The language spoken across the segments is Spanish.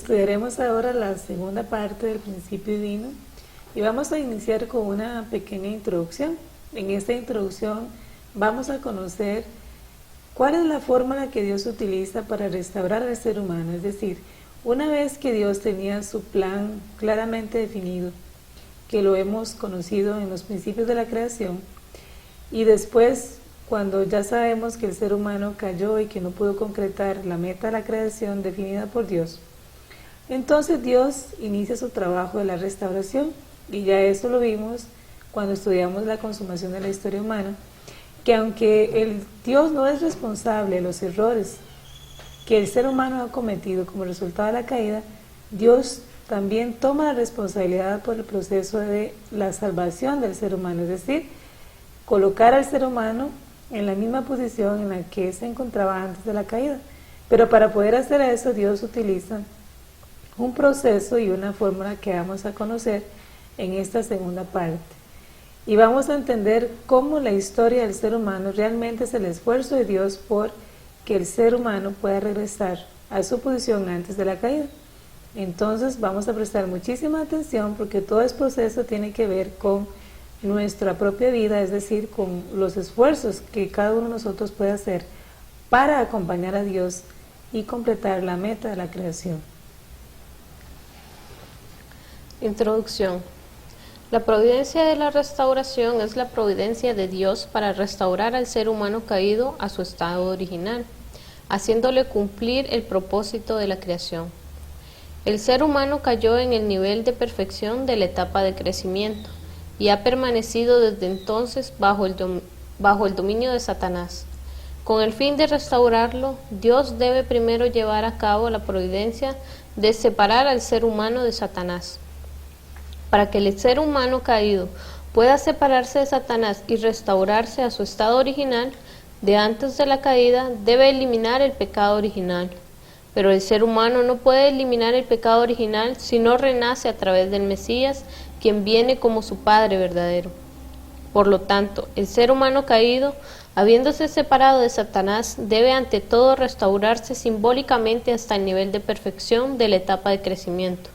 Estudiaremos ahora la segunda parte del principio divino y vamos a iniciar con una pequeña introducción. En esta introducción vamos a conocer cuál es la fórmula que Dios utiliza para restaurar al ser humano, es decir, una vez que Dios tenía su plan claramente definido, que lo hemos conocido en los principios de la creación, y después, cuando ya sabemos que el ser humano cayó y que no pudo concretar la meta de la creación definida por Dios, entonces Dios inicia su trabajo de la restauración, y ya eso lo vimos cuando estudiamos la consumación de la historia humana, que aunque el Dios no es responsable de los errores que el ser humano ha cometido como resultado de la caída, Dios también toma la responsabilidad por el proceso de la salvación del ser humano, es decir, colocar al ser humano en la misma posición en la que se encontraba antes de la caída. Pero para poder hacer eso, Dios utiliza un proceso y una fórmula que vamos a conocer en esta segunda parte. Y vamos a entender cómo la historia del ser humano realmente es el esfuerzo de Dios por que el ser humano pueda regresar a su posición antes de la caída. Entonces vamos a prestar muchísima atención porque todo este proceso tiene que ver con nuestra propia vida, es decir, con los esfuerzos que cada uno de nosotros puede hacer para acompañar a Dios y completar la meta de la creación. Introducción. La providencia de la restauración es la providencia de Dios para restaurar al ser humano caído a su estado original, haciéndole cumplir el propósito de la creación. El ser humano cayó en el nivel de perfección de la etapa de crecimiento y ha permanecido desde entonces bajo el dominio de Satanás. Con el fin de restaurarlo, Dios debe primero llevar a cabo la providencia de separar al ser humano de Satanás. Para que el ser humano caído pueda separarse de Satanás y restaurarse a su estado original de antes de la caída, debe eliminar el pecado original. Pero el ser humano no puede eliminar el pecado original si no renace a través del Mesías, quien viene como su Padre verdadero. Por lo tanto, el ser humano caído, habiéndose separado de Satanás, debe ante todo restaurarse simbólicamente hasta el nivel de perfección de la etapa de crecimiento,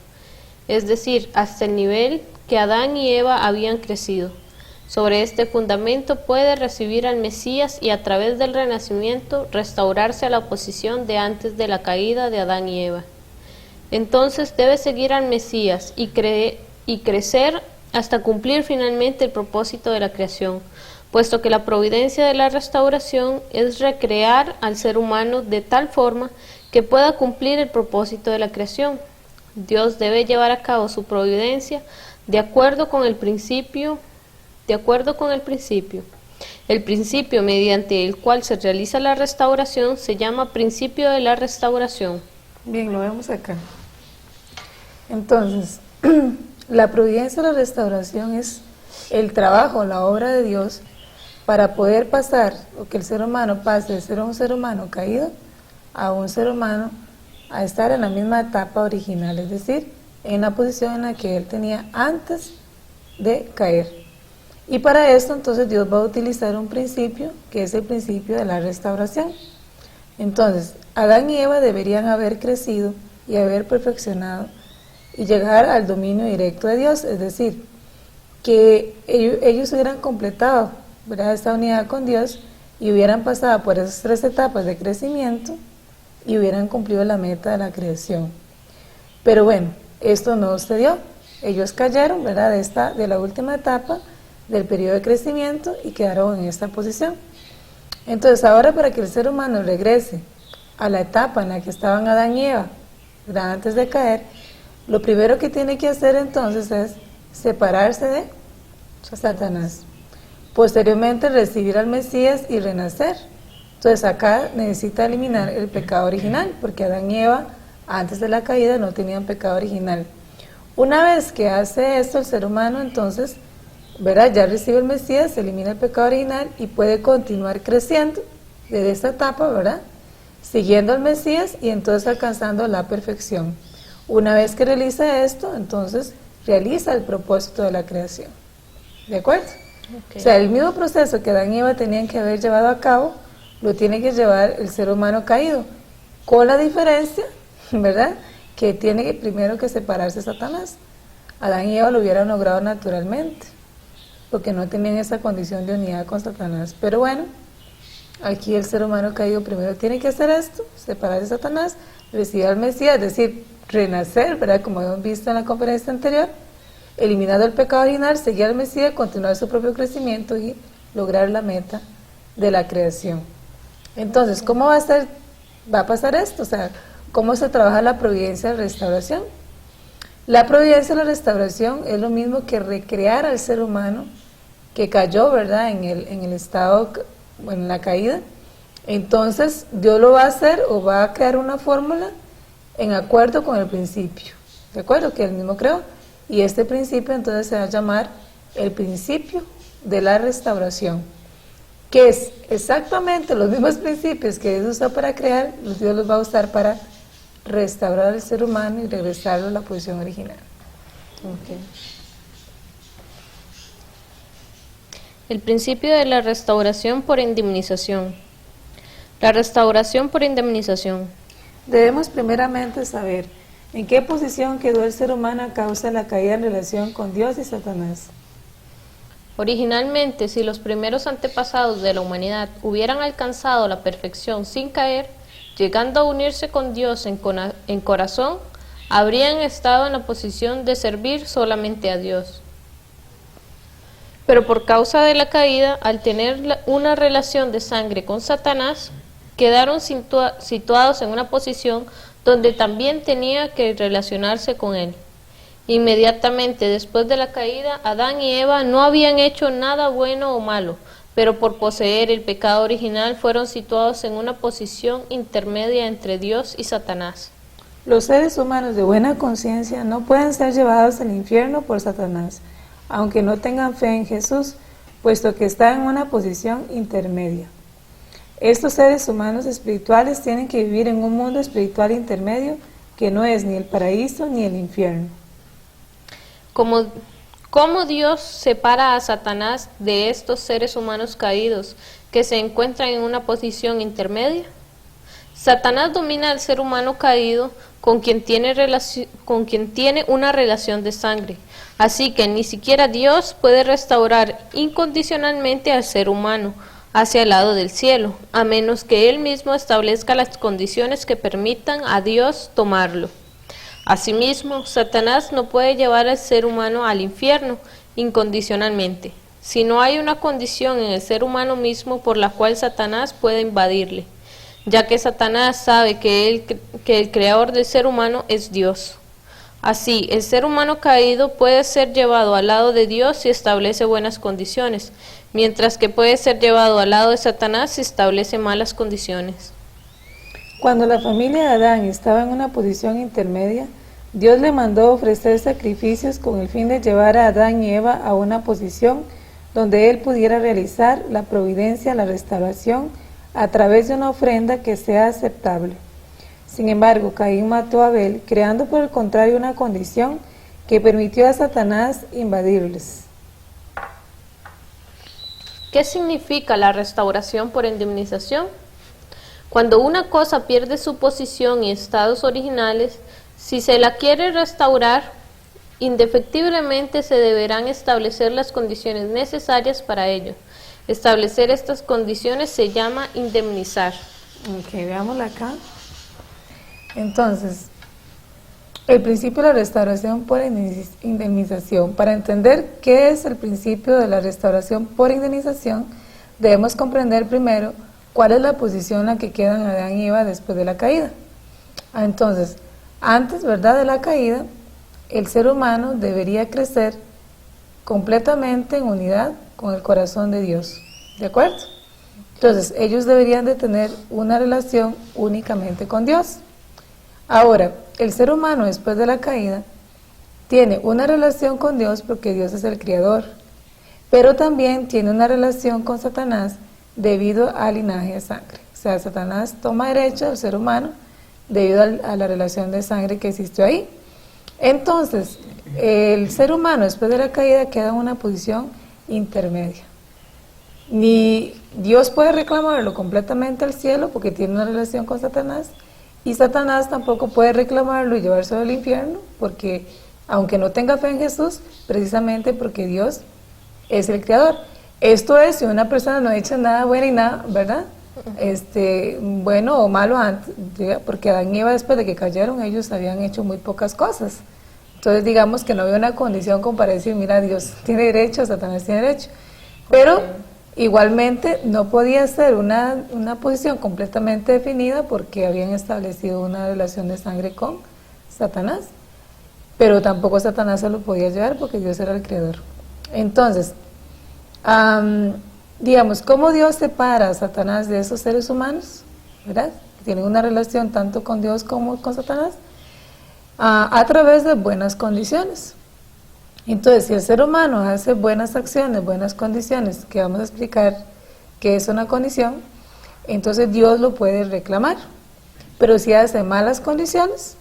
es decir, hasta el nivel que Adán y Eva habían crecido. Sobre este fundamento puede recibir al Mesías y a través del renacimiento restaurarse a la posición de antes de la caída de Adán y Eva. Entonces debe seguir al Mesías y crecer hasta cumplir finalmente el propósito de la creación, puesto que la providencia de la restauración es recrear al ser humano de tal forma que pueda cumplir el propósito de la creación. Dios debe llevar a cabo su providencia de acuerdo con el principio. El principio mediante el cual se realiza la restauración se llama principio de la restauración. Bien, lo vemos acá. Entonces, la providencia de la restauración es el trabajo, la obra de Dios para poder pasar, o que el ser humano pase de ser un ser humano caído a un ser humano a estar en la misma etapa original, es decir, en la posición en la que él tenía antes de caer. Y para esto entonces Dios va a utilizar un principio que es el principio de la restauración. Entonces, Adán y Eva deberían haber crecido y haber perfeccionado y llegar al dominio directo de Dios, es decir, que ellos hubieran completado, ¿verdad?, esta unidad con Dios y hubieran pasado por esas 3 etapas de crecimiento y hubieran cumplido la meta de la creación. Pero bueno, esto no se dio. Ellos cayeron, ¿verdad?, de la última etapa del periodo de crecimiento y quedaron en esta posición. Entonces ahora, para que el ser humano regrese a la etapa en la que estaban Adán y Eva, ¿verdad?, antes de caer, lo primero que tiene que hacer entonces es separarse de Satanás. Posteriormente recibir al Mesías y renacer. Entonces acá necesita eliminar el pecado original, porque Adán y Eva antes de la caída no tenían pecado original. Una vez que hace esto el ser humano, entonces, ¿verdad?, ya recibe el Mesías, se elimina el pecado original y puede continuar creciendo desde esta etapa, ¿verdad?, siguiendo al Mesías y entonces alcanzando la perfección. Una vez que realiza esto, entonces realiza el propósito de la creación. ¿De acuerdo? Okay. O sea, el mismo proceso que Adán y Eva tenían que haber llevado a cabo, lo tiene que llevar el ser humano caído, con la diferencia, ¿verdad?, que tiene primero que separarse de Satanás. Adán y Eva lo hubieran logrado naturalmente, porque no tenían esa condición de unidad con Satanás. Pero bueno, aquí el ser humano caído primero tiene que hacer esto, separarse de Satanás, recibir al Mesías, es decir, renacer, ¿verdad? Como hemos visto en la conferencia anterior, eliminando el pecado original, seguir al Mesías, continuar su propio crecimiento y lograr la meta de la creación. Entonces, ¿cómo va a pasar esto? O sea, ¿cómo se trabaja la providencia de la restauración? La providencia de la restauración es lo mismo que recrear al ser humano que cayó, ¿verdad? En el estado, bueno, en la caída. Entonces, Dios lo va a hacer o va a crear una fórmula en acuerdo con el principio, ¿de acuerdo? Que Él mismo creó. Y este principio entonces se va a llamar el principio de la restauración, que es exactamente los mismos principios que Dios usó para crear, Dios los va a usar para restaurar al ser humano y regresarlo a la posición original. Okay. El principio de la restauración por indemnización. La restauración por indemnización. Debemos primeramente saber en qué posición quedó el ser humano a causa de la caída en relación con Dios y Satanás. Originalmente, si los primeros antepasados de la humanidad hubieran alcanzado la perfección sin caer, llegando a unirse con Dios en corazón, habrían estado en la posición de servir solamente a Dios. Pero por causa de la caída, al tener una relación de sangre con Satanás, quedaron situados en una posición donde también tenía que relacionarse con él. Inmediatamente después de la caída, Adán y Eva no habían hecho nada bueno o malo, pero por poseer el pecado original fueron situados en una posición intermedia entre Dios y Satanás. Los seres humanos de buena conciencia no pueden ser llevados al infierno por Satanás, aunque no tengan fe en Jesús, puesto que están en una posición intermedia. Estos seres humanos espirituales tienen que vivir en un mundo espiritual intermedio que no es ni el paraíso ni el infierno. ¿Cómo Dios separa a Satanás de estos seres humanos caídos que se encuentran en una posición intermedia? Satanás domina al ser humano caído con quien tiene una relación de sangre, así que ni siquiera Dios puede restaurar incondicionalmente al ser humano hacia el lado del cielo, a menos que Él mismo establezca las condiciones que permitan a Dios tomarlo. Asimismo, Satanás no puede llevar al ser humano al infierno incondicionalmente, si no hay una condición en el ser humano mismo por la cual Satanás pueda invadirle, ya que Satanás sabe que el creador del ser humano es Dios. Así, el ser humano caído puede ser llevado al lado de Dios si establece buenas condiciones, mientras que puede ser llevado al lado de Satanás si establece malas condiciones. Cuando la familia de Adán estaba en una posición intermedia, Dios le mandó ofrecer sacrificios con el fin de llevar a Adán y Eva a una posición donde Él pudiera realizar la providencia, la restauración, a través de una ofrenda que sea aceptable. Sin embargo, Caín mató a Abel, creando por el contrario una condición que permitió a Satanás invadirles. ¿Qué significa la restauración por indemnización? Cuando una cosa pierde su posición y estados originales, si se la quiere restaurar, indefectiblemente se deberán establecer las condiciones necesarias para ello. Establecer estas condiciones se llama indemnizar. Ok, veámosla acá. Entonces, el principio de la restauración por indemnización. Para entender qué es el principio de la restauración por indemnización, debemos comprender primero cuál es la posición en la que quedan Adán y Eva después de la caída. Entonces, antes, ¿verdad?, de la caída, el ser humano debería crecer completamente en unidad con el corazón de Dios, ¿de acuerdo? Entonces, ellos deberían de tener una relación únicamente con Dios. Ahora, el ser humano después de la caída tiene una relación con Dios porque Dios es el creador, pero también tiene una relación con Satanás debido al linaje de sangre. O sea, Satanás toma derecho del ser humano debido a la relación de sangre que existió ahí. Entonces, el ser humano después de la caída queda en una posición intermedia. Ni Dios puede reclamarlo completamente al cielo porque tiene una relación con Satanás, Y Satanás tampoco puede reclamarlo y llevárselo al infierno, porque aunque no tenga fe en Jesús, precisamente porque Dios es el creador. Esto es, si una persona no ha hecho nada bueno y nada, ¿verdad? Bueno o malo antes, porque Adán y Eva, después de que cayeron, ellos habían hecho muy pocas cosas. Entonces digamos que no había una condición como para decir, mira, Dios tiene derecho, Satanás tiene derecho. Pero igualmente no podía ser una posición completamente definida porque habían establecido una relación de sangre con Satanás. Pero tampoco Satanás se lo podía llevar porque Dios era el creador. Entonces, digamos, ¿cómo Dios separa a Satanás de esos seres humanos? ¿Verdad? Tienen una relación tanto con Dios como con Satanás. A través de buenas condiciones. Entonces, si el ser humano hace buenas acciones, buenas condiciones, que vamos a explicar qué es una condición, entonces Dios lo puede reclamar. Pero si hace malas condiciones,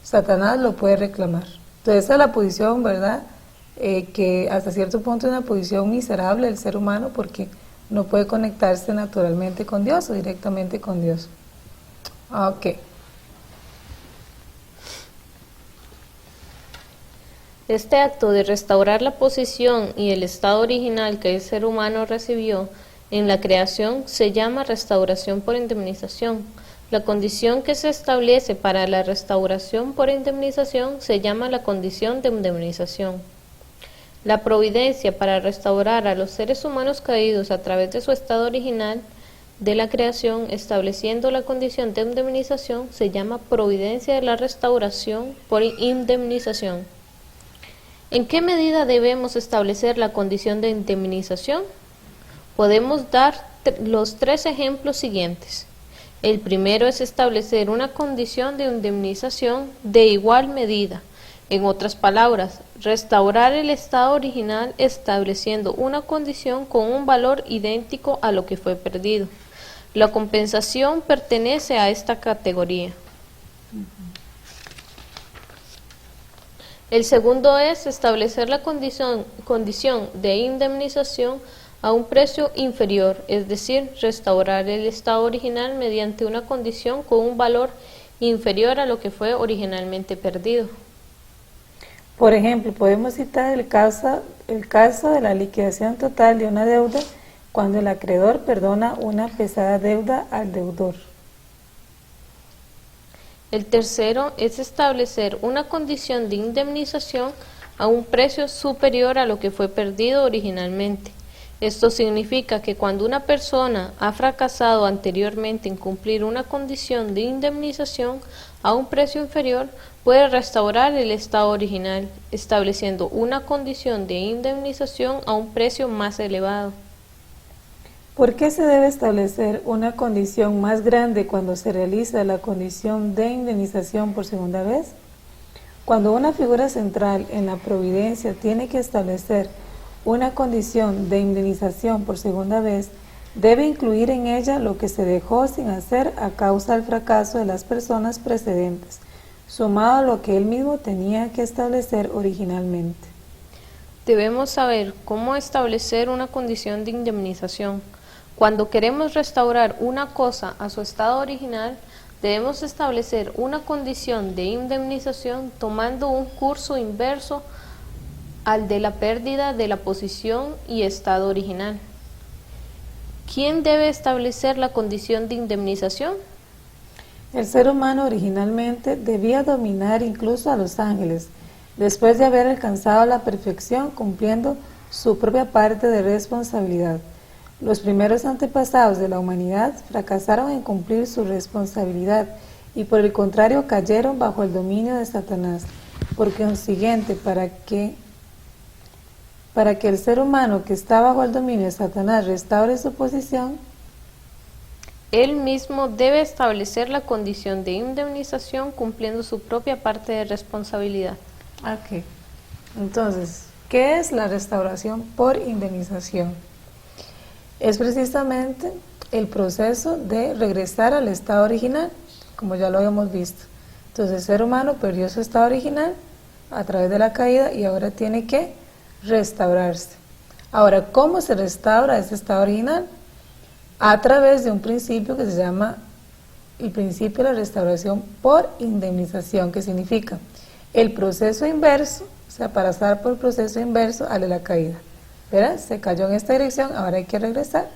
Satanás lo puede reclamar. Entonces, esa es la posición, ¿verdad? Que hasta cierto punto es una posición miserable del ser humano porque no puede conectarse naturalmente con Dios o directamente con Dios. Ok. Este acto de restaurar la posición y el estado original que el ser humano recibió en la creación se llama restauración por indemnización. La condición que se establece para la restauración por indemnización se llama la condición de indemnización. La providencia para restaurar a los seres humanos caídos a través de su estado original de la creación, estableciendo la condición de indemnización, se llama providencia de la restauración por indemnización. ¿En qué medida debemos establecer la condición de indemnización? Podemos dar los 3 ejemplos siguientes. El primero es establecer una condición de indemnización de igual medida. En otras palabras, restaurar el estado original estableciendo una condición con un valor idéntico a lo que fue perdido. La compensación pertenece a esta categoría. El segundo es establecer la condición de indemnización a un precio inferior, es decir, restaurar el estado original mediante una condición con un valor inferior a lo que fue originalmente perdido. Por ejemplo, podemos citar el caso de la liquidación total de una deuda cuando el acreedor perdona una pesada deuda al deudor. El tercero es establecer una condición de indemnización a un precio superior a lo que fue perdido originalmente. Esto significa que cuando una persona ha fracasado anteriormente en cumplir una condición de indemnización a un precio inferior, puede restaurar el estado original, estableciendo una condición de indemnización a un precio más elevado. ¿Por qué se debe establecer una condición más grande cuando se realiza la condición de indemnización por segunda vez? Cuando una figura central en la providencia tiene que establecer una condición de indemnización por segunda vez, debe incluir en ella lo que se dejó sin hacer a causa del fracaso de las personas precedentes, sumado a lo que él mismo tenía que establecer originalmente. Debemos saber cómo establecer una condición de indemnización. Cuando queremos restaurar una cosa a su estado original, debemos establecer una condición de indemnización tomando un curso inverso al de la pérdida de la posición y estado original. ¿Quién debe establecer la condición de indemnización? El ser humano originalmente debía dominar incluso a los ángeles, después de haber alcanzado la perfección cumpliendo su propia parte de responsabilidad. Los primeros antepasados de la humanidad fracasaron en cumplir su responsabilidad y por el contrario cayeron bajo el dominio de Satanás. Por consiguiente, para que el ser humano que está bajo el dominio de Satanás restaure su posición, él mismo debe establecer la condición de indemnización cumpliendo su propia parte de responsabilidad. Ok. Entonces, ¿qué es la restauración por indemnización? Es precisamente el proceso de regresar al estado original, como ya lo habíamos visto. Entonces el ser humano perdió su estado original a través de la caída y ahora tiene que restaurarse. Ahora, ¿cómo se restaura ese estado original? A través de un principio que se llama el principio de la restauración por indemnización, que significa el proceso inverso, o sea, para pasar por el proceso inverso al de la caída. ¿Verdad? Se cayó en esta dirección, ahora hay que regresar,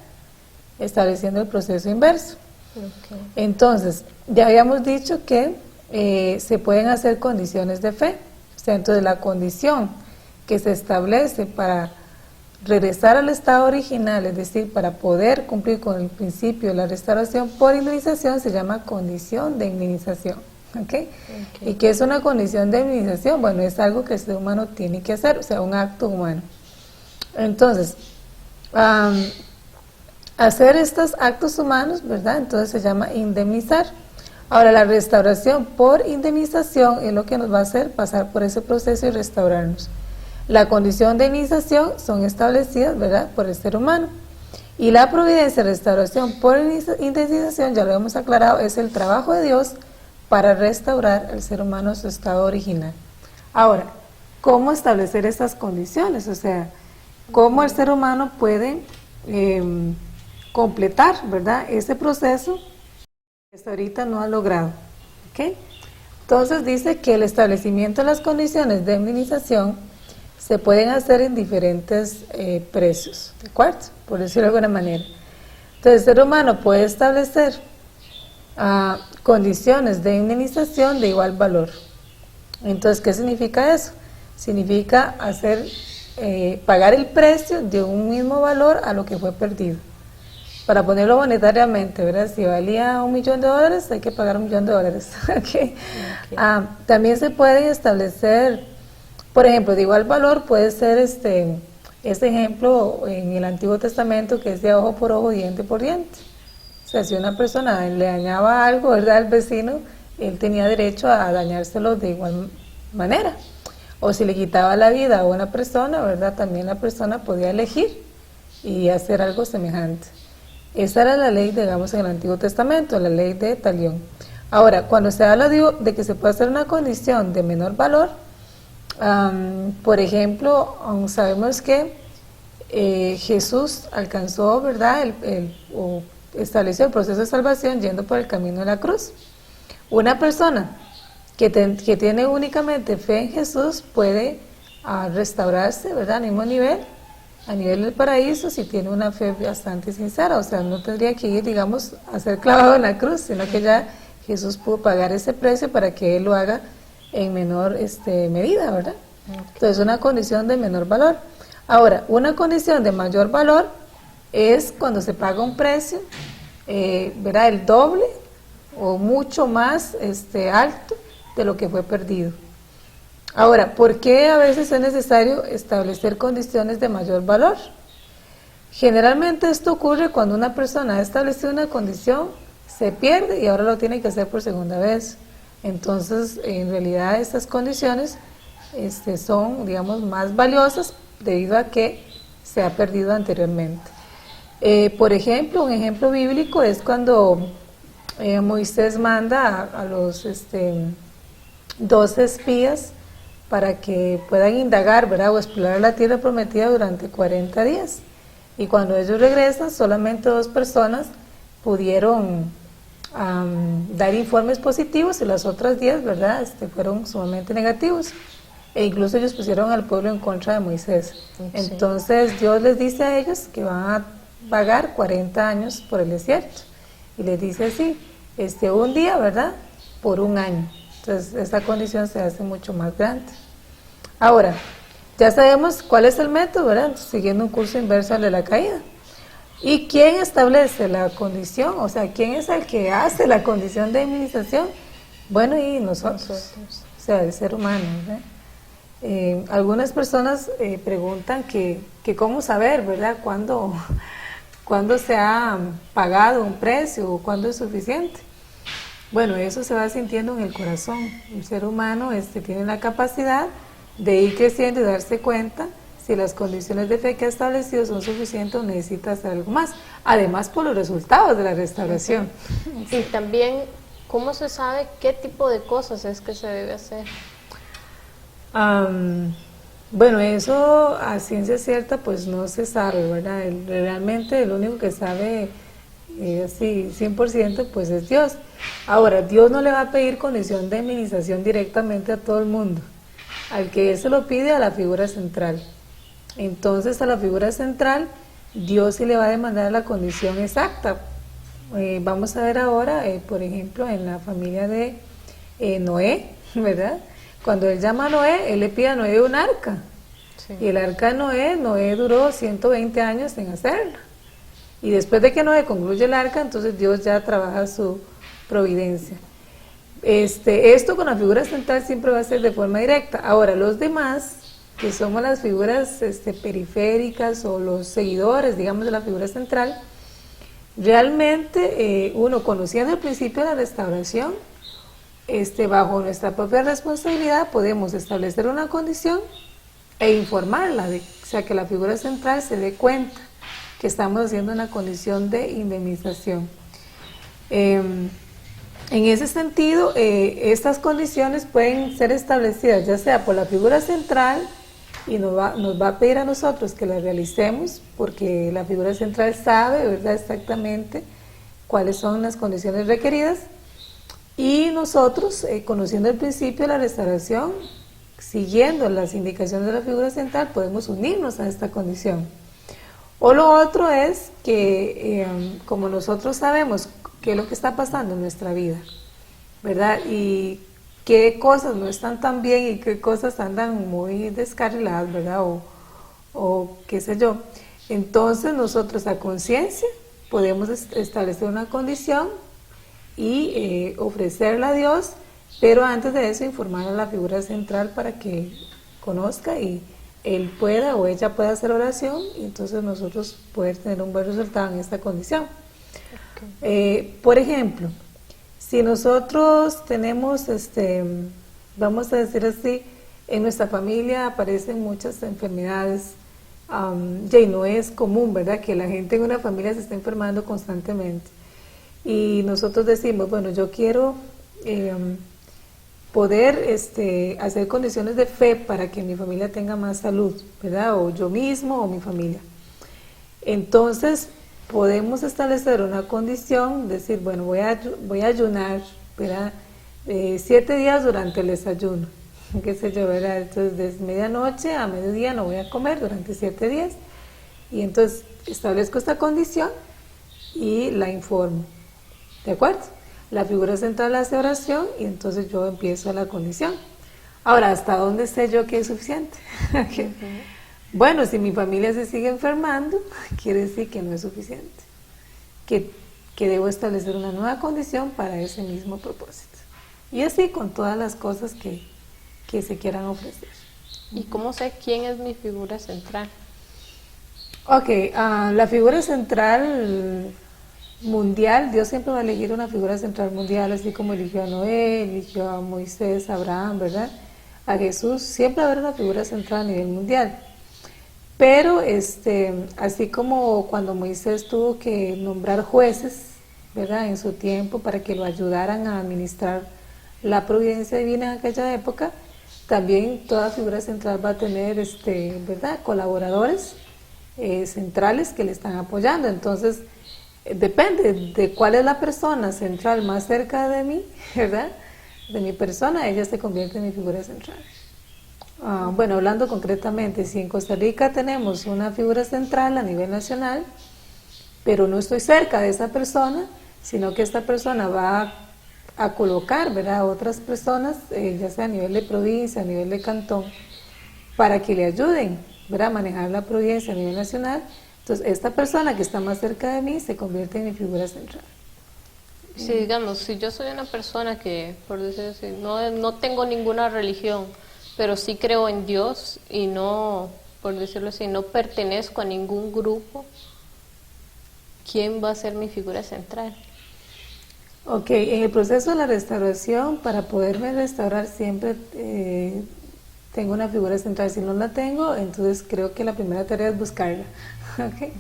estableciendo el proceso inverso. Okay. Entonces, ya habíamos dicho que se pueden hacer condiciones de fe. O sea, entonces la condición que se establece para regresar al estado original, es decir, para poder cumplir con el principio de la restauración por indemnización, se llama condición de indemnización. ¿Okay? Okay. ¿Y qué es una condición de indemnización? Bueno, es algo que el ser humano tiene que hacer, o sea, un acto humano. Entonces, hacer estos actos humanos, ¿verdad? Entonces se llama indemnizar. Ahora, la restauración por indemnización es lo que nos va a hacer pasar por ese proceso y restaurarnos. La condición de indemnización son establecidas, ¿verdad?, por el ser humano. Y la providencia de restauración por indemnización, ya lo hemos aclarado, es el trabajo de Dios para restaurar al ser humano a su estado original. Ahora, ¿cómo establecer estas condiciones? O sea, ¿cómo el ser humano puede completar, ¿verdad?, ese proceso que hasta ahorita no ha logrado? ¿Okay? Entonces dice que el establecimiento de las condiciones de indemnización se pueden hacer en diferentes precios, ¿de acuerdo? Por decirlo de alguna manera. Entonces el ser humano puede establecer condiciones de indemnización de igual valor. Entonces, ¿qué significa eso? Significa hacer pagar el precio de un mismo valor a lo que fue perdido. Para ponerlo monetariamente, ¿verdad? Si valía $1.000.000, hay que pagar $1.000.000. Okay. También se pueden establecer, por ejemplo, de igual valor puede ser este ejemplo en el Antiguo Testamento que es de ojo por ojo, diente por diente. O sea, si una persona le dañaba algo, ¿verdad?, al vecino, él tenía derecho a dañárselo de igual manera. O si le quitaba la vida a una persona, ¿verdad?, también la persona podía elegir y hacer algo semejante. Esa era la ley, digamos, en el Antiguo Testamento, la ley de talión. Ahora, cuando se habla de que se puede hacer una condición de menor valor, por ejemplo, sabemos que Jesús alcanzó, ¿verdad?, o estableció el proceso de salvación yendo por el camino de la cruz. Una persona que tiene únicamente fe en Jesús puede restaurarse, ¿verdad?, al mismo nivel, a nivel del paraíso, si tiene una fe bastante sincera. O sea, no tendría que ir, digamos, a ser clavado en la cruz, sino que ya Jesús pudo pagar ese precio para que él lo haga en menor medida, ¿verdad? Okay. Entonces, una condición de menor valor. Ahora, una condición de mayor valor es cuando se paga un precio, ¿verdad?, el doble o mucho más alto de lo que fue perdido. Ahora, ¿por qué a veces es necesario establecer condiciones de mayor valor? Generalmente esto ocurre cuando una persona ha establecido una condición, se pierde y ahora lo tiene que hacer por segunda vez. Entonces, en realidad estas condiciones son, digamos, más valiosas debido a que se ha perdido anteriormente. Por ejemplo, un ejemplo bíblico es cuando Moisés manda a los 12 espías para que puedan indagar, ¿verdad?, o explorar la tierra prometida durante 40 días. Y cuando ellos regresan, solamente 2 personas pudieron dar informes positivos y las otras 10, ¿verdad?, fueron sumamente negativos. E incluso ellos pusieron al pueblo en contra de Moisés. Sí. Entonces Dios les dice a ellos que van a vagar 40 años por el desierto. Y les dice así, un día, ¿verdad?, por un año. Entonces esa condición se hace mucho más grande. Ahora, ya sabemos cuál es el método, ¿verdad?, siguiendo un curso inverso al de la caída. ¿Y quién establece la condición? O sea, ¿quién es el que hace la condición de indemnización? Bueno, y nosotros. O sea, el ser humano, ¿verdad? Algunas personas preguntan que cómo saber, ¿verdad?, cuándo se ha pagado un precio o cuándo es suficiente. Bueno, eso se va sintiendo en el corazón. El ser humano tiene la capacidad de ir creciendo y darse cuenta si las condiciones de fe que ha establecido son suficientes o necesita hacer algo más. Además, por los resultados de la restauración. Y también, ¿cómo se sabe qué tipo de cosas es que se debe hacer? Bueno, eso a ciencia cierta pues no se sabe, ¿verdad? Realmente el único que sabe así 100%, pues es Dios. Ahora, Dios no le va a pedir condición de administración directamente a todo el mundo. Al que Él se lo pide a la figura central. Entonces, a la figura central, Dios sí le va a demandar la condición exacta. Vamos a ver ahora, por ejemplo, en la familia de Noé, ¿verdad? Cuando Él llama a Noé, Él le pide a Noé un arca. Sí. Y el arca de Noé duró 120 años en hacerla. Y después de que Noé concluye el arca, entonces Dios ya trabaja su providencia. Esto con la figura central siempre va a ser de forma directa. Ahora, los demás, que somos las figuras periféricas o los seguidores, digamos, de la figura central, realmente uno, conociendo el principio de la restauración, bajo nuestra propia responsabilidad podemos establecer una condición e informarla, o sea, que la figura central se dé cuenta que estamos haciendo una condición de indemnización. En ese sentido, estas condiciones pueden ser establecidas ya sea por la figura central y nos va a pedir a nosotros que las realicemos, porque la figura central sabe, ¿verdad?, exactamente cuáles son las condiciones requeridas, y nosotros, conociendo el principio de la restauración, siguiendo las indicaciones de la figura central, podemos unirnos a esta condición. O lo otro es que, como nosotros sabemos qué es lo que está pasando en nuestra vida, ¿verdad?, y qué cosas no están tan bien y qué cosas andan muy descarriladas, ¿verdad?, o qué sé yo. Entonces nosotros a conciencia podemos establecer una condición y ofrecerla a Dios, pero antes de eso informar a la figura central para que conozca y él pueda o ella pueda hacer oración, y entonces nosotros poder tener un buen resultado en esta condición. Okay. Por ejemplo, si nosotros tenemos, vamos a decir así, en nuestra familia aparecen muchas enfermedades, y no es común, ¿verdad?, que la gente en una familia se esté enfermando constantemente. Y nosotros decimos, bueno, yo quiero poder hacer condiciones de fe para que mi familia tenga más salud, ¿verdad?, o yo mismo o mi familia. Entonces, podemos establecer una condición, decir, bueno, voy a ayunar, ¿verdad?, 7 días durante el desayuno, qué sé yo, ¿verdad? Entonces, desde medianoche a mediodía no voy a comer durante 7 días, y entonces establezco esta condición y la informo, ¿de acuerdo? La figura central hace oración y entonces yo empiezo la condición. Ahora, ¿hasta dónde sé yo que es suficiente? Okay. Bueno, si mi familia se sigue enfermando, quiere decir que no es suficiente, que debo establecer una nueva condición para ese mismo propósito. Y así con todas las cosas que se quieran ofrecer. ¿Y cómo sé quién es mi figura central? Ok, la figura central mundial, Dios siempre va a elegir una figura central mundial, así como eligió a Noé, eligió a Moisés, a Abraham, ¿verdad?, a Jesús, siempre va a haber una figura central a nivel mundial. Pero así como cuando Moisés tuvo que nombrar jueces, ¿verdad?, en su tiempo para que lo ayudaran a administrar la providencia divina en aquella época, también toda figura central va a tener ¿verdad?, colaboradores centrales que le están apoyando. Entonces, depende de cuál es la persona central más cerca de mí, ¿verdad?, de mi persona, ella se convierte en mi figura central. Bueno, hablando concretamente, si en Costa Rica tenemos una figura central a nivel nacional, pero no estoy cerca de esa persona, sino que esta persona va a colocar, ¿verdad?, otras personas, ya sea a nivel de provincia, a nivel de cantón, para que le ayuden, ¿verdad?, a manejar la providencia a nivel nacional. Entonces, esta persona que está más cerca de mí se convierte en mi figura central. Si digamos, si yo soy una persona que, por decir así, no tengo ninguna religión, pero sí creo en Dios y no, por decirlo así, no pertenezco a ningún grupo, ¿quién va a ser mi figura central? Ok, en el proceso de la restauración, para poderme restaurar siempre tengo una figura central. Si no la tengo, entonces creo que la primera tarea es buscarla. Okay.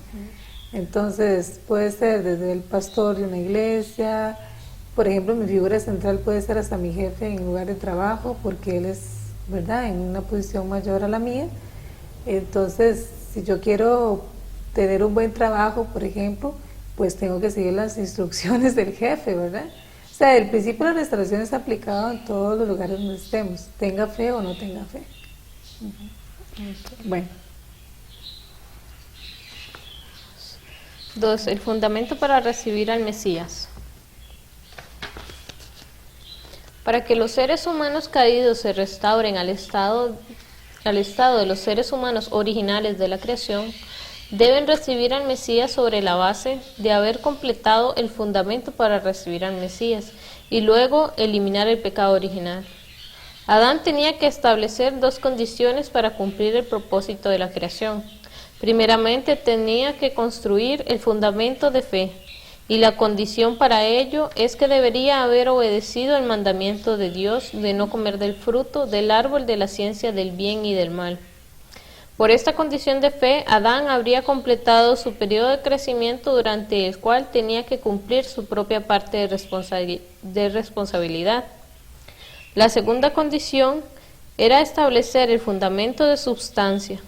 Entonces puede ser desde el pastor de una iglesia, por ejemplo, mi figura central puede ser hasta mi jefe en lugar de trabajo, porque él es, ¿verdad?, en una posición mayor a la mía. Entonces, si yo quiero tener un buen trabajo, por ejemplo, pues tengo que seguir las instrucciones del jefe, ¿verdad? O sea, el principio de la restauración es aplicado en todos los lugares donde estemos, tenga fe o no tenga fe. Bueno. 2. El fundamento para recibir al Mesías. Para que los seres humanos caídos se restauren al estado de los seres humanos originales de la creación, deben recibir al Mesías sobre la base de haber completado el fundamento para recibir al Mesías y luego eliminar el pecado original. Adán tenía que establecer dos condiciones para cumplir el propósito de la creación. Primeramente, tenía que construir el fundamento de fe, y la condición para ello es que debería haber obedecido el mandamiento de Dios de no comer del fruto del árbol de la ciencia del bien y del mal. Por esta condición de fe, Adán habría completado su periodo de crecimiento durante el cual tenía que cumplir su propia parte de responsabilidad. La segunda condición era establecer el fundamento de substancia.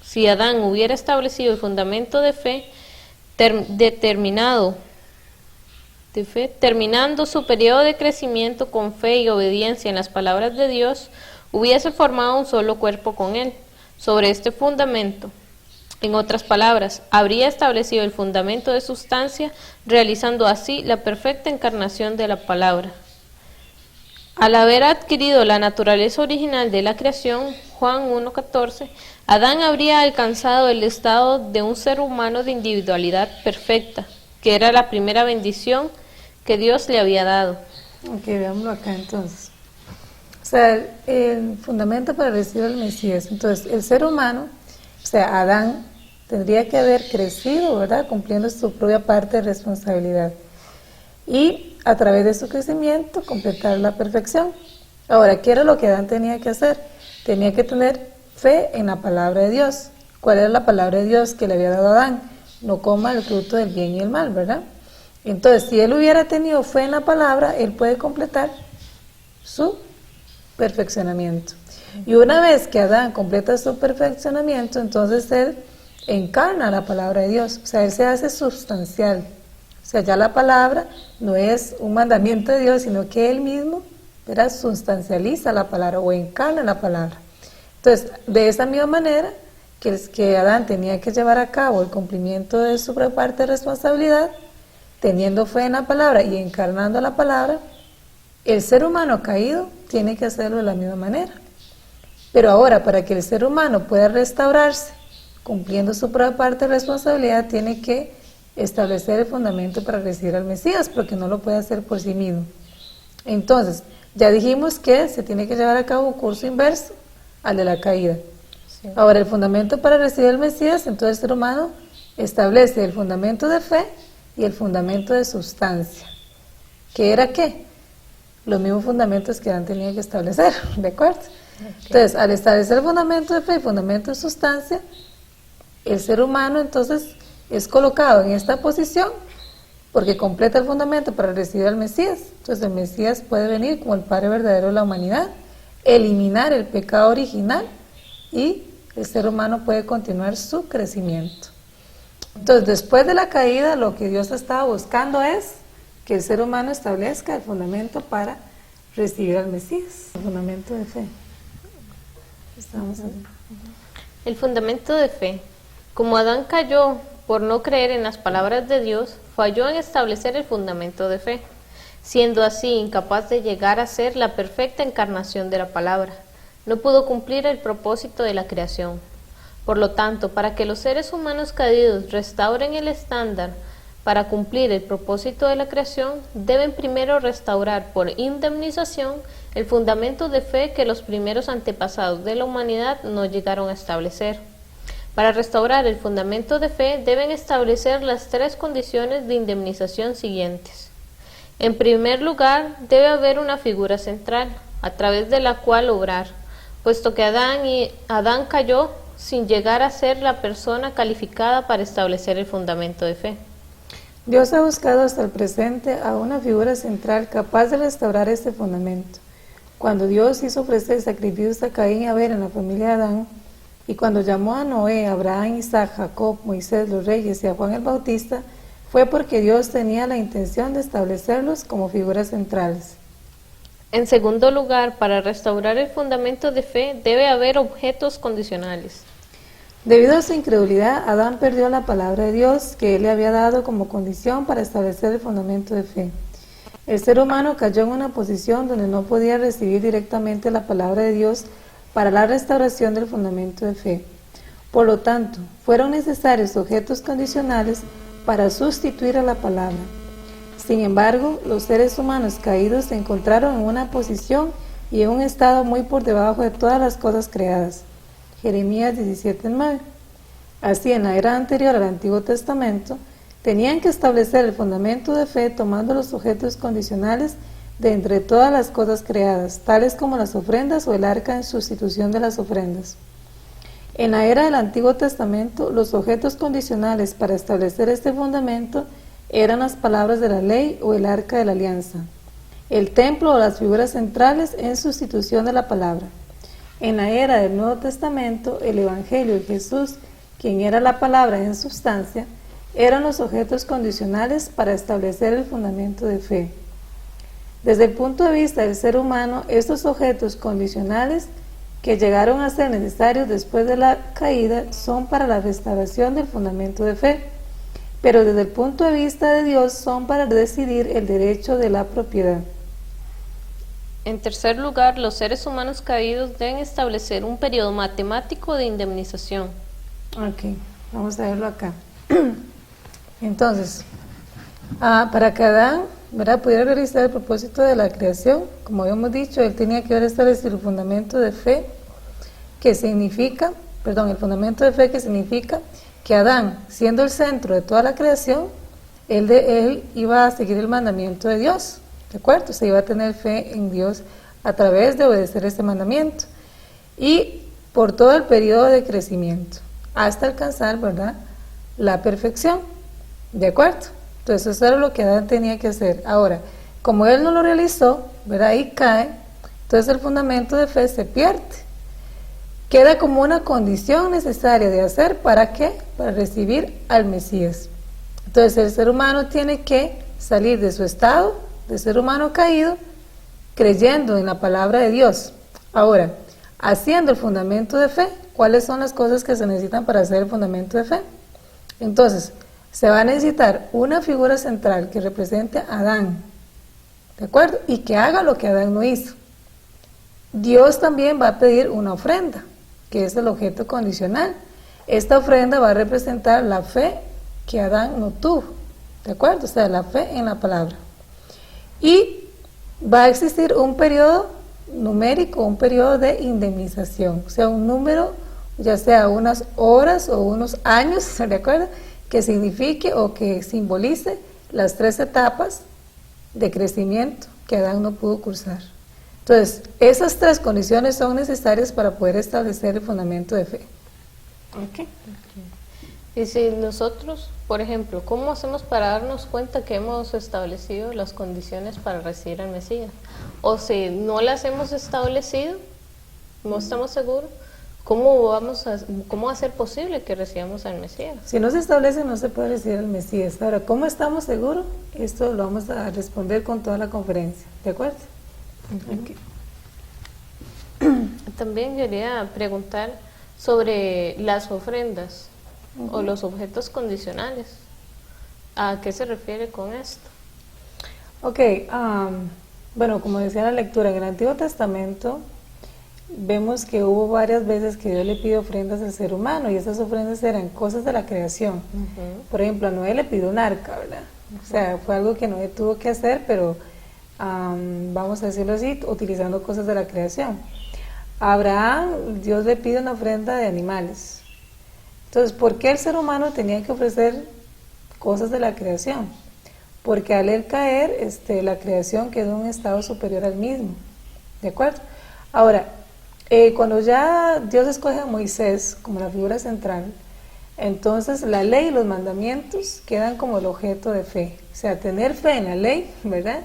Si Adán hubiera establecido el fundamento de fe, terminando su periodo de crecimiento con fe y obediencia en las palabras de Dios, hubiese formado un solo cuerpo con él, sobre este fundamento. En otras palabras, habría establecido el fundamento de sustancia, realizando así la perfecta encarnación de la palabra. Al haber adquirido la naturaleza original de la creación, Juan 1:14, Adán habría alcanzado el estado de un ser humano de individualidad perfecta, que era la primera bendición que Dios le había dado. Ok, veámoslo acá entonces. O sea, el fundamento para recibir al Mesías. Entonces, el ser humano, o sea, Adán, tendría que haber crecido, ¿verdad? Cumpliendo su propia parte de responsabilidad. Y a través de su crecimiento, completar la perfección. Ahora, ¿qué era lo que Adán tenía que hacer? Tenía que tener fe en la palabra de Dios. ¿Cuál era la palabra de Dios que le había dado a Adán? No coma el fruto del bien y el mal, ¿verdad? Entonces, si él hubiera tenido fe en la palabra, él puede completar su perfeccionamiento. Y una vez que Adán completa su perfeccionamiento, entonces él encarna la palabra de Dios. O sea, él se hace sustancial. O sea, ya la palabra no es un mandamiento de Dios, sino que él mismo, ¿verdad?, sustancializa la palabra o encarna la palabra. Entonces, de esa misma manera que Adán tenía que llevar a cabo el cumplimiento de su parte de responsabilidad, teniendo fe en la palabra y encarnando la palabra, el ser humano caído tiene que hacerlo de la misma manera. Pero ahora, para que el ser humano pueda restaurarse, cumpliendo su propia parte de responsabilidad, tiene que establecer el fundamento para recibir al Mesías, porque no lo puede hacer por sí mismo. Entonces, ya dijimos que se tiene que llevar a cabo un curso inverso al de la caída. Sí. Ahora, el fundamento para recibir al Mesías, entonces el ser humano establece el fundamento de fe y el fundamento de sustancia. ¿Qué era qué? Los mismos fundamentos que Adán tenía que establecer, ¿de acuerdo? Okay. Entonces, al establecer el fundamento de fe y fundamento de sustancia, el ser humano entonces es colocado en esta posición porque completa el fundamento para recibir al Mesías. Entonces el Mesías puede venir como el Padre verdadero de la humanidad, eliminar el pecado original y el ser humano puede continuar su crecimiento. Entonces, después de la caída, lo que Dios estaba buscando es que el ser humano establezca el fundamento para recibir al Mesías, el fundamento de fe. Estamos ahí. El fundamento de fe. Como Adán cayó por no creer en las palabras de Dios, falló en establecer el fundamento de fe, siendo así incapaz de llegar a ser la perfecta encarnación de la palabra. No pudo cumplir el propósito de la creación. Por lo tanto, para que los seres humanos caídos restauren el estándar para cumplir el propósito de la creación, deben primero restaurar por indemnización el fundamento de fe que los primeros antepasados de la humanidad no llegaron a establecer. Para restaurar el fundamento de fe, deben establecer las tres condiciones de indemnización siguientes. En primer lugar, debe haber una figura central, a través de la cual obrar, puesto que Adán cayó sin llegar a ser la persona calificada para establecer el fundamento de fe. Dios ha buscado hasta el presente a una figura central capaz de restaurar este fundamento. Cuando Dios hizo ofrecer sacrificios a Caín y Abel en la familia de Adán, y cuando llamó a Noé, Abraham, Isaac, Jacob, Moisés, los reyes y a Juan el Bautista, fue porque Dios tenía la intención de establecerlos como figuras centrales. En segundo lugar, para restaurar el fundamento de fe debe haber objetos condicionales. Debido a su incredulidad, Adán perdió la palabra de Dios que él le había dado como condición para establecer el fundamento de fe. El ser humano cayó en una posición donde no podía recibir directamente la palabra de Dios para la restauración del fundamento de fe. Por lo tanto, fueron necesarios objetos condicionales para sustituir a la palabra. Sin embargo, los seres humanos caídos se encontraron en una posición y en un estado muy por debajo de todas las cosas creadas. Jeremías 17:9. Así, en la era anterior al Antiguo Testamento, tenían que establecer el fundamento de fe tomando los objetos condicionales de entre todas las cosas creadas, tales como las ofrendas o el arca en sustitución de las ofrendas. En la era del Antiguo Testamento, los objetos condicionales para establecer este fundamento eran las palabras de la ley o el arca de la alianza, el templo o las figuras centrales en sustitución de la palabra. En la era del Nuevo Testamento, el Evangelio y Jesús, quien era la palabra en sustancia, eran los objetos condicionales para establecer el fundamento de fe. Desde el punto de vista del ser humano, estos objetos condicionales que llegaron a ser necesarios después de la caída son para la restauración del fundamento de fe, pero desde el punto de vista de Dios son para decidir el derecho de la propiedad. En tercer lugar, los seres humanos caídos deben establecer un periodo matemático de indemnización. Ok, vamos a verlo acá. Entonces, para que Adán, pudiera realizar el propósito de la creación, como habíamos dicho, él tenía que haber establecido el fundamento de fe, que significa que Adán, siendo el centro de toda la creación, él iba a seguir el mandamiento de Dios, ¿de acuerdo? Se iba a tener fe en Dios a través de obedecer este mandamiento y por todo el periodo de crecimiento, hasta alcanzar, la perfección, ¿de acuerdo? Entonces eso era lo que Adán tenía que hacer. Ahora, como él no lo realizó, ahí cae, entonces el fundamento de fe se pierde. Queda como una condición necesaria de hacer, ¿para qué? Para recibir al Mesías. Entonces el ser humano tiene que salir de su estado de ser humano caído, creyendo en la palabra de Dios. Ahora, haciendo el fundamento de fe, ¿cuáles son las cosas que se necesitan para hacer el fundamento de fe? Entonces, se va a necesitar una figura central que represente a Adán, ¿de acuerdo? Y que haga lo que Adán no hizo. Dios también va a pedir una ofrenda, que es el objeto condicional. Esta ofrenda va a representar la fe que Adán no tuvo, ¿de acuerdo? O sea, la fe en la palabra. Y va a existir un periodo numérico, un periodo de indemnización, o sea, un número, ya sea unas horas o unos años, ¿de acuerdo?, que signifique o que simbolice las 3 etapas de crecimiento que Adán no pudo cursar. Entonces, esas 3 condiciones son necesarias para poder establecer el fundamento de fe. Okay. Y si nosotros, por ejemplo, ¿cómo hacemos para darnos cuenta que hemos establecido las condiciones para recibir al Mesías? O si no las hemos establecido, no estamos seguros, ¿cómo va a ser posible que recibamos al Mesías? Si no se establece, no se puede recibir al Mesías. Ahora, ¿cómo estamos seguros? Esto lo vamos a responder con toda la conferencia, ¿de acuerdo? Okay. También quería preguntar sobre las ofrendas o los objetos condicionales. ¿A qué se refiere con esto? Ok, bueno, como decía la lectura, en el Antiguo Testamento vemos que hubo varias veces que Dios le pidió ofrendas al ser humano y esas ofrendas eran cosas de la creación. Por ejemplo, a Noé le pidió un arca, ¿verdad? O sea, fue algo que Noé tuvo que hacer, pero vamos a decirlo así, utilizando cosas de la creación. A Abraham, Dios le pide una ofrenda de animales. Entonces, ¿por qué el ser humano tenía que ofrecer cosas de la creación? Porque al él caer, la creación quedó en un estado superior al mismo, ¿de acuerdo? Ahora, cuando ya Dios escoge a Moisés como la figura central, entonces la ley y los mandamientos quedan como el objeto de fe. O sea, tener fe en la ley, ¿verdad?,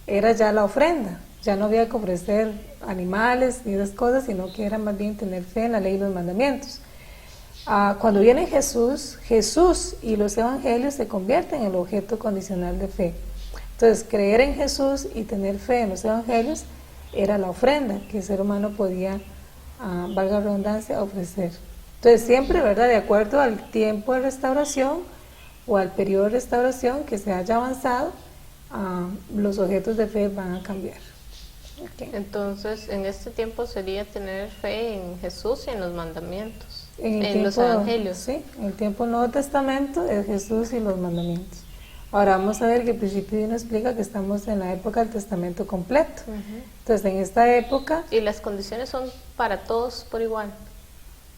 era ya la ofrenda. Ya no había que ofrecer animales ni esas cosas, sino que era más bien tener fe en la ley y los mandamientos. Cuando viene Jesús, Jesús y los evangelios se convierten en el objeto condicional de fe. Entonces, creer en Jesús y tener fe en los evangelios era la ofrenda que el ser humano podía, valga la redundancia, ofrecer. Entonces, siempre, ¿verdad?, de acuerdo al tiempo de restauración o al periodo de restauración que se haya avanzado, los objetos de fe van a cambiar. Okay. Entonces, en este tiempo sería tener fe en Jesús y en los mandamientos, en los evangelios. Sí, en el tiempo del Nuevo Testamento es Jesús y los mandamientos. Ahora vamos a ver que el principio nos explica que estamos en la época del Testamento completo. Entonces, en esta época... ¿Y las condiciones son para todos por igual?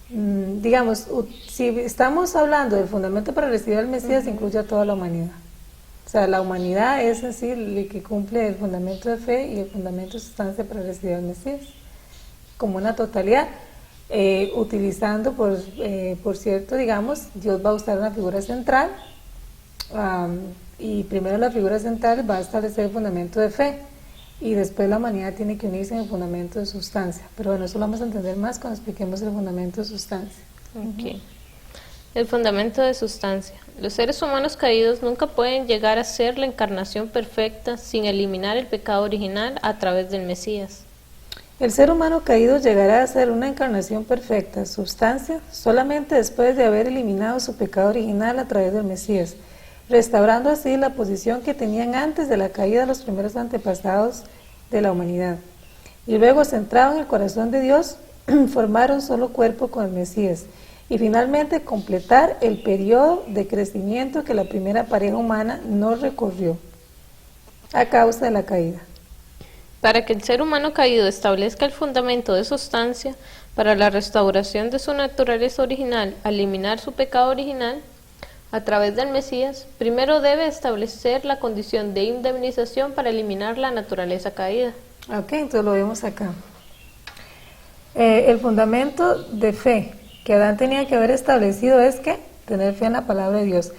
Digamos, si estamos hablando del fundamento para recibir al Mesías, incluye a toda la humanidad. O sea, la humanidad es así el que cumple el fundamento de fe y el fundamento de sustancia para recibir al Mesías, como una totalidad, utilizando, por cierto, digamos, Dios va a usar una figura central, y primero la figura central va a establecer el fundamento de fe, y después la humanidad tiene que unirse en el fundamento de sustancia. Pero bueno, eso lo vamos a entender más cuando expliquemos el fundamento de sustancia. Okay. El fundamento de sustancia. Los seres humanos caídos nunca pueden llegar a ser la encarnación perfecta sin eliminar el pecado original a través del Mesías. El ser humano caído llegará a ser una encarnación perfecta, sustancia, solamente después de haber eliminado su pecado original a través del Mesías, restaurando así la posición que tenían antes de la caída de los primeros antepasados de la humanidad. Y luego, centrado en el corazón de Dios, formar un solo cuerpo con el Mesías. Y finalmente completar el periodo de crecimiento que la primera pareja humana no recorrió a causa de la caída. Para que el ser humano caído establezca el fundamento de sustancia para la restauración de su naturaleza original, al eliminar su pecado original a través del Mesías, primero debe establecer la condición de indemnización para eliminar la naturaleza caída. Ok, entonces lo vemos acá. El fundamento de fe que Adán tenía que haber establecido es que tener fe en la palabra de Dios.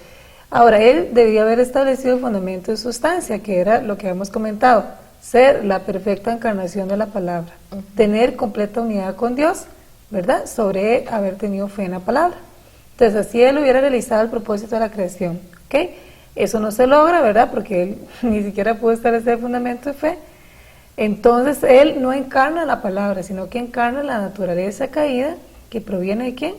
Ahora, él debía haber establecido el fundamento de sustancia, que era lo que hemos comentado, ser la perfecta encarnación de la palabra, tener completa unidad con Dios, ¿verdad?, sobre haber tenido fe en la palabra. Entonces, así él hubiera realizado el propósito de la creación, ¿ok? Eso no se logra, ¿verdad?, porque él ni siquiera pudo establecer el fundamento de fe. Entonces, él no encarna la palabra, sino que encarna la naturaleza caída, que proviene de ¿quién?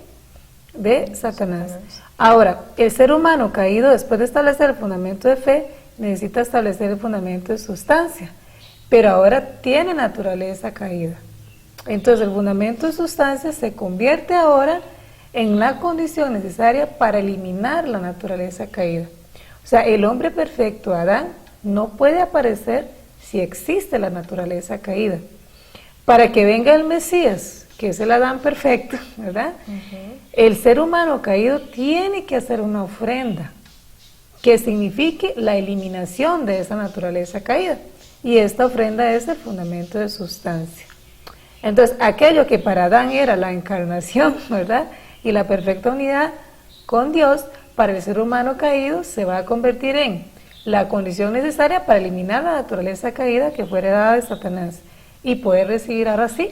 De Satanás. Ahora, el ser humano caído, después de establecer el fundamento de fe, necesita establecer el fundamento de sustancia, pero ahora tiene naturaleza caída. Entonces, el fundamento de sustancia se convierte ahora en la condición necesaria para eliminar la naturaleza caída. O sea, el hombre perfecto, Adán, no puede aparecer si existe la naturaleza caída. Para que venga el Mesías, que es el Adán perfecto, ¿verdad? El ser humano caído tiene que hacer una ofrenda que signifique la eliminación de esa naturaleza caída. Y esta ofrenda es el fundamento de sustancia. Entonces, aquello que para Adán era la encarnación, ¿verdad?, y la perfecta unidad con Dios, para el ser humano caído se va a convertir en la condición necesaria para eliminar la naturaleza caída que fue heredada de Satanás y poder recibir ahora sí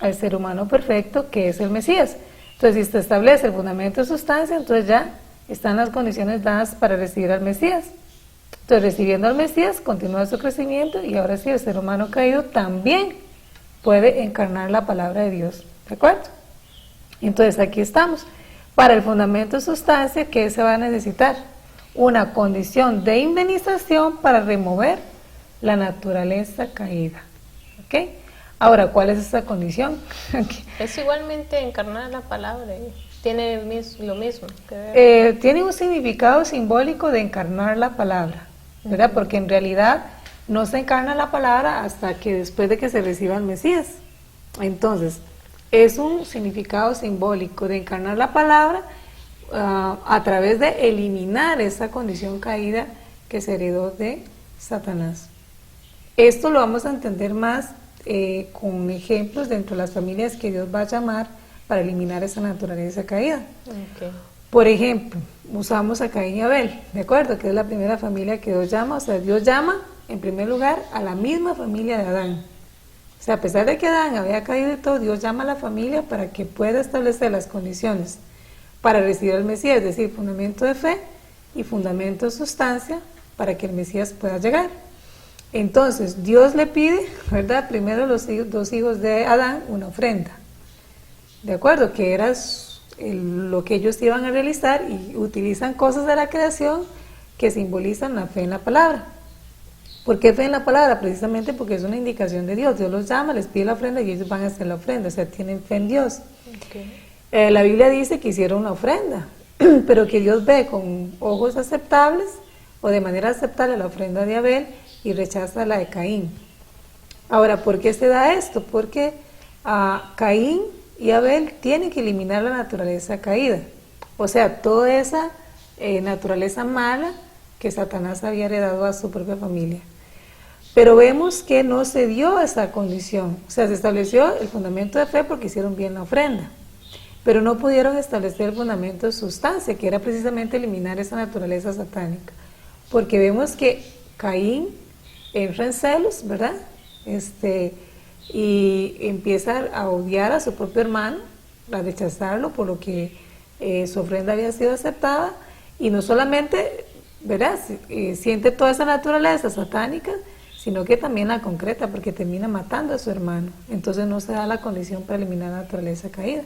al ser humano perfecto, que es el Mesías. Entonces, si se establece el fundamento de sustancia, entonces ya están las condiciones dadas para recibir al Mesías. Entonces, recibiendo al Mesías, continúa su crecimiento y ahora sí el ser humano caído también puede encarnar la palabra de Dios. ¿De acuerdo? Entonces, aquí estamos. Para el fundamento de sustancia, ¿qué se va a necesitar? Una condición de indemnización para remover la naturaleza caída. ¿Ok? Ahora, ¿cuál es esa condición? Es igualmente encarnar la palabra, tiene lo mismo que ver. Tiene un significado simbólico de encarnar la palabra, ¿verdad? Porque en realidad no se encarna la palabra hasta que después de que se reciba el Mesías. Entonces, es un significado simbólico de encarnar la palabra a través de eliminar esa condición caída que se heredó de Satanás. Esto lo vamos a entender más con ejemplos dentro de las familias que Dios va a llamar para eliminar esa naturaleza caída. Okay. Por ejemplo, usamos a Caín y Abel, ¿de acuerdo? Que es la primera familia que Dios llama. O sea, Dios llama en primer lugar a la misma familia de Adán. O sea, a pesar de que Adán había caído y todo, Dios llama a la familia para que pueda establecer las condiciones para recibir al Mesías, es decir, fundamento de fe y fundamento de sustancia para que el Mesías pueda llegar. Entonces, Dios le pide, ¿verdad? Primero los dos hijos de Adán, una ofrenda. ¿De acuerdo? Que era lo que ellos iban a realizar y utilizan cosas de la creación que simbolizan la fe en la palabra. ¿Por qué fe en la palabra? Precisamente porque es una indicación de Dios. Dios los llama, les pide la ofrenda y ellos van a hacer la ofrenda, o sea, tienen fe en Dios. Okay. La Biblia dice que hicieron una ofrenda, pero que Dios ve con ojos aceptables o de manera aceptable la ofrenda de Abel y rechaza la de Caín. Ahora, ¿por qué se da esto? Porque Caín y Abel tienen que eliminar la naturaleza caída, o sea, toda esa naturaleza mala que Satanás había heredado a su propia familia. Pero vemos que no se dio esa condición, o sea, se estableció el fundamento de fe porque hicieron bien la ofrenda, pero no pudieron establecer el fundamento de sustancia, que era precisamente eliminar esa naturaleza satánica, porque vemos que Caín entra en celos, ¿verdad? Y empieza a odiar a su propio hermano, a rechazarlo por lo que su ofrenda había sido aceptada, y no solamente, ¿verdad?, siente toda esa naturaleza satánica, sino que también la concreta, porque termina matando a su hermano. Entonces no se da la condición para eliminar la naturaleza caída.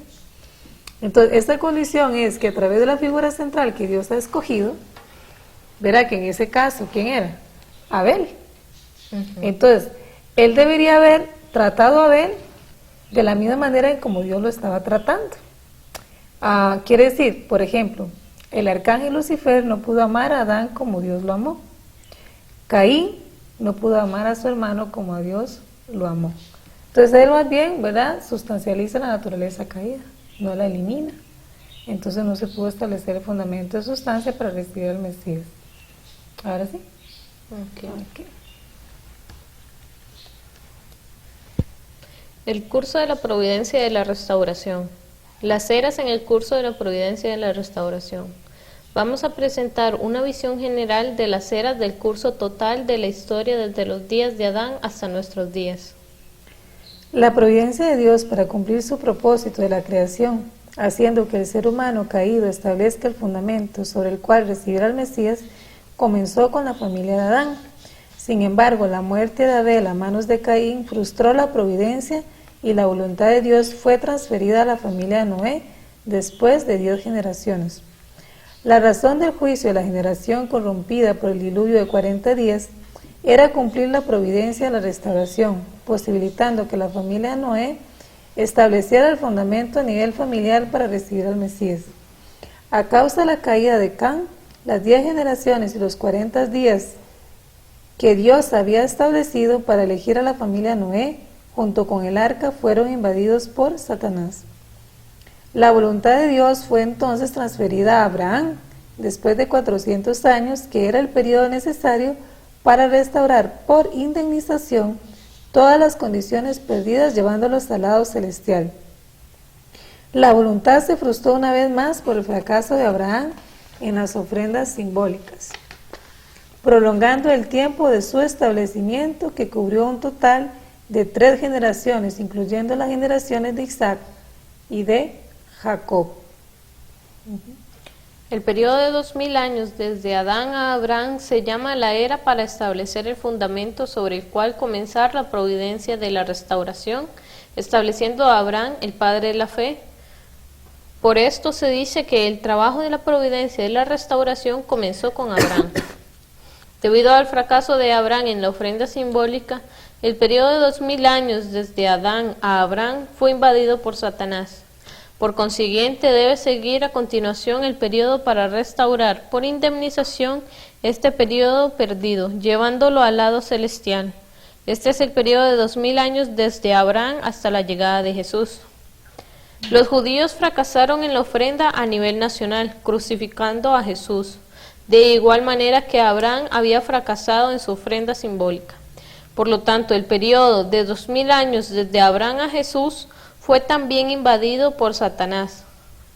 Entonces esta condición es que a través de la figura central que Dios ha escogido, verá que en ese caso, ¿quién era? Abel. Entonces, él debería haber tratado a Abel de la misma manera en como Dios lo estaba tratando. Quiere decir, por ejemplo, el arcángel Lucifer no pudo amar a Adán como Dios lo amó. Caín no pudo amar a su hermano como a Dios lo amó. Entonces él más bien, ¿verdad?, sustancializa la naturaleza caída, no la elimina. Entonces no se pudo establecer el fundamento de sustancia para recibir al Mesías. ¿Ahora sí? Okay. El curso de la providencia de la restauración. Las eras en el curso de la providencia de la restauración. Vamos a presentar una visión general de las eras del curso total de la historia desde los días de Adán hasta nuestros días. La providencia de Dios para cumplir su propósito de la creación, haciendo que el ser humano caído establezca el fundamento sobre el cual recibirá al Mesías, comenzó con la familia de Adán. Sin embargo, la muerte de Abel a manos de Caín frustró la providencia y la voluntad de Dios fue transferida a la familia de Noé después de 10 generaciones. La razón del juicio de la generación corrompida por el diluvio de 40 días era cumplir la providencia de la restauración, posibilitando que la familia de Noé estableciera el fundamento a nivel familiar para recibir al Mesías. A causa de la caída de Cam, las 10 generaciones y los 40 días que Dios había establecido para elegir a la familia de Noé, junto con el arca, fueron invadidos por Satanás. La voluntad de Dios fue entonces transferida a Abraham, después de 400 años, que era el periodo necesario para restaurar por indemnización todas las condiciones perdidas, llevándolos al lado celestial. La voluntad se frustró una vez más por el fracaso de Abraham en las ofrendas simbólicas, prolongando el tiempo de su establecimiento, que cubrió un total de 3 generaciones, incluyendo las generaciones de Isaac y de Jacob. El periodo de 2000 años desde Adán a Abraham se llama la era para establecer el fundamento sobre el cual comenzar la providencia de la restauración, estableciendo a Abraham el padre de la fe. Por esto se dice que el trabajo de la providencia de la restauración comenzó con Abraham. Debido al fracaso de Abraham en la ofrenda simbólica, el periodo de 2000 años desde Adán a Abraham fue invadido por Satanás. Por consiguiente, debe seguir a continuación el periodo para restaurar por indemnización este periodo perdido, llevándolo al lado celestial. Este es el periodo de 2000 años desde Abraham hasta la llegada de Jesús. Los judíos fracasaron en la ofrenda a nivel nacional, crucificando a Jesús, de igual manera que Abraham había fracasado en su ofrenda simbólica. Por lo tanto, el periodo de 2000 años desde Abraham a Jesús fue también invadido por Satanás.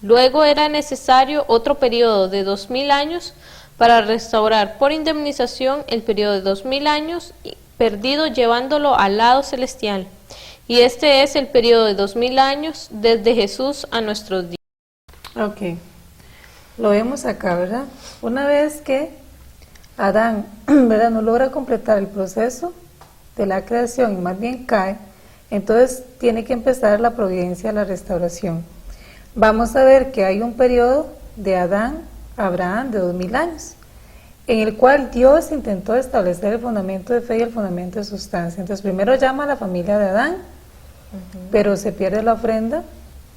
Luego era necesario otro periodo de 2000 años para restaurar por indemnización el periodo de 2000 años perdido, llevándolo al lado celestial. Y este es el periodo de 2000 años desde Jesús a nuestros días. Ok. Lo vemos acá, ¿verdad? Una vez que Adán, ¿verdad?, no logra completar el proceso de la creación y más bien cae, entonces tiene que empezar la providencia, la restauración. Vamos a ver que hay un periodo de Adán a Abraham de 2000 años, en el cual Dios intentó establecer el fundamento de fe y el fundamento de sustancia. Entonces primero llama a la familia de Adán, pero se pierde la ofrenda,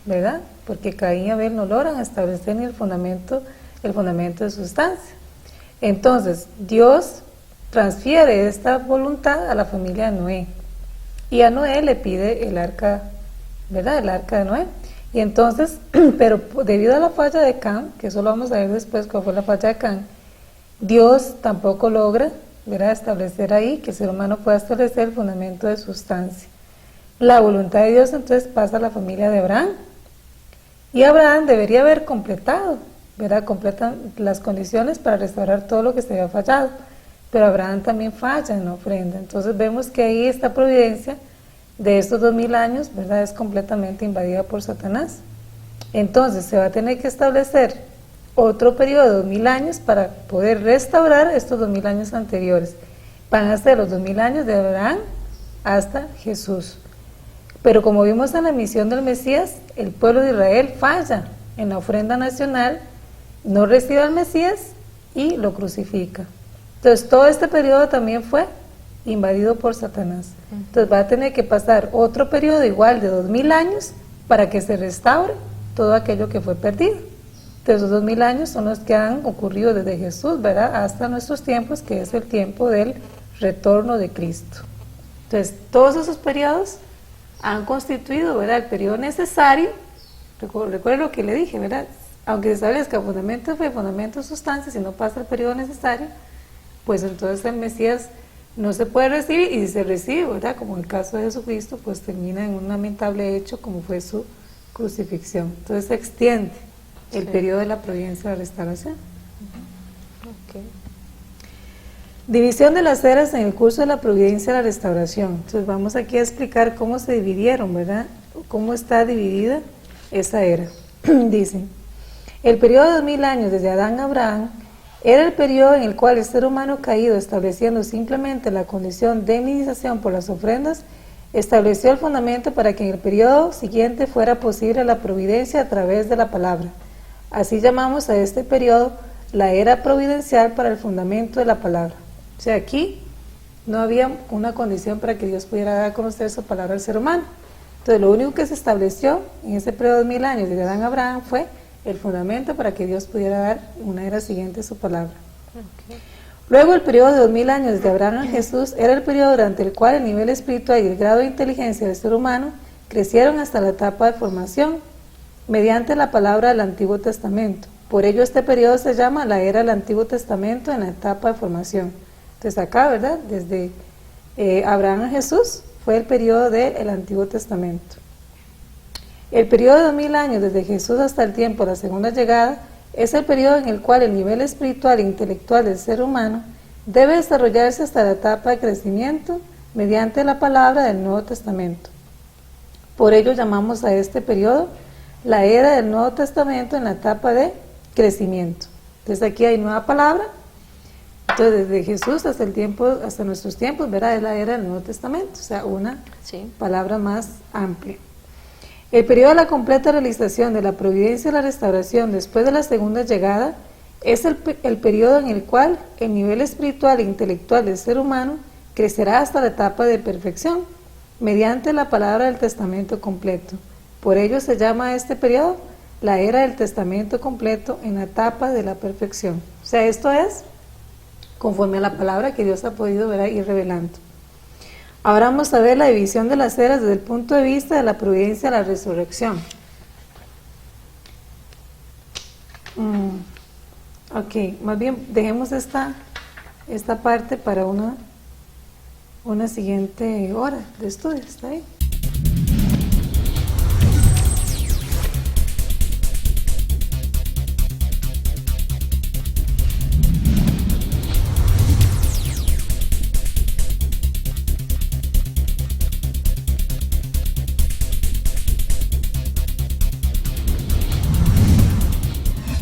¿verdad? Porque Caín y Abel no logran establecer ni el fundamento de sustancia. Entonces Dios transfiere esta voluntad a la familia de Noé, y a Noé le pide el arca, ¿verdad?, el arca de Noé. Y entonces, pero debido a la falla de Cam, que eso lo vamos a ver después cuál fue la falla de Cam, Dios tampoco logra, ¿verdad?, establecer ahí que el ser humano pueda establecer el fundamento de sustancia. La voluntad de Dios entonces pasa a la familia de Abraham, y Abraham debería haber completado, ¿verdad?, completan las condiciones para restaurar todo lo que se había fallado, pero Abraham también falla en la ofrenda. Entonces vemos que ahí esta providencia de estos 2000 años, ¿verdad?, es completamente invadida por Satanás. Entonces se va a tener que establecer otro periodo de 2000 años para poder restaurar estos 2000 años anteriores. Van a ser los 2000 años de Abraham hasta Jesús. Pero como vimos en la misión del Mesías, el pueblo de Israel falla en la ofrenda nacional, no recibe al Mesías y lo crucifica. Entonces todo este periodo también fue invadido por Satanás. Entonces va a tener que pasar otro periodo igual de 2000 años para que se restaure todo aquello que fue perdido. Entonces esos 2000 años son los que han ocurrido desde Jesús, ¿verdad?, hasta nuestros tiempos, que es el tiempo del retorno de Cristo. Entonces todos esos periodos han constituido, ¿verdad?, el periodo necesario. Recuerden lo que le dije, ¿verdad? Aunque se establezca fundamento de fe, fundamento de sustancia, si no pasa el periodo necesario, pues entonces el Mesías no se puede recibir, y si se recibe, ¿verdad?, como en el caso de Jesucristo, pues termina en un lamentable hecho como fue su crucifixión. Entonces se extiende el periodo de la providencia de la restauración. División de las eras en el curso de la providencia de la restauración. Entonces vamos aquí a explicar cómo se dividieron, ¿verdad?, cómo está dividida esa era. Dicen, el periodo de 2000 años desde Adán a Abraham era el periodo en el cual el ser humano caído, estableciendo simplemente la condición de iniciación por las ofrendas, estableció el fundamento para que en el periodo siguiente fuera posible la providencia a través de la palabra. Así llamamos a este periodo la era providencial para el fundamento de la palabra. O sea, aquí no había una condición para que Dios pudiera dar a conocer su palabra al ser humano. Entonces lo único que se estableció en ese periodo de 1000 años de Adán a Abraham fue el fundamento para que Dios pudiera dar una era siguiente su palabra. Luego el periodo de 2000 años de Abraham a Jesús era el periodo durante el cual el nivel espiritual y el grado de inteligencia del ser humano crecieron hasta la etapa de formación mediante la palabra del Antiguo Testamento. Por ello este periodo se llama la era del Antiguo Testamento en la etapa de formación. Entonces acá, ¿verdad?, desde Abraham a Jesús fue el periodo del Antiguo Testamento. El periodo de 2000 años desde Jesús hasta el tiempo de la segunda llegada es el periodo en el cual el nivel espiritual e intelectual del ser humano debe desarrollarse hasta la etapa de crecimiento mediante la palabra del Nuevo Testamento. Por ello llamamos a este periodo la era del Nuevo Testamento en la etapa de crecimiento. Entonces aquí hay nueva palabra. Entonces desde Jesús hasta el tiempo, hasta nuestros tiempos, ¿verdad?, es la era del Nuevo Testamento, o sea, una palabra más amplia. El periodo de la completa realización de la providencia y la restauración después de la segunda llegada es el periodo en el cual el nivel espiritual e intelectual del ser humano crecerá hasta la etapa de perfección mediante la palabra del testamento completo. Por ello se llama a este periodo la era del testamento completo en la etapa de la perfección. O sea, esto es conforme a la palabra que Dios ha podido ir revelando. Ahora vamos a ver la división de las eras desde el punto de vista de la providencia de la resurrección. Ok, más bien dejemos esta parte para una siguiente hora de estudio, ¿está bien?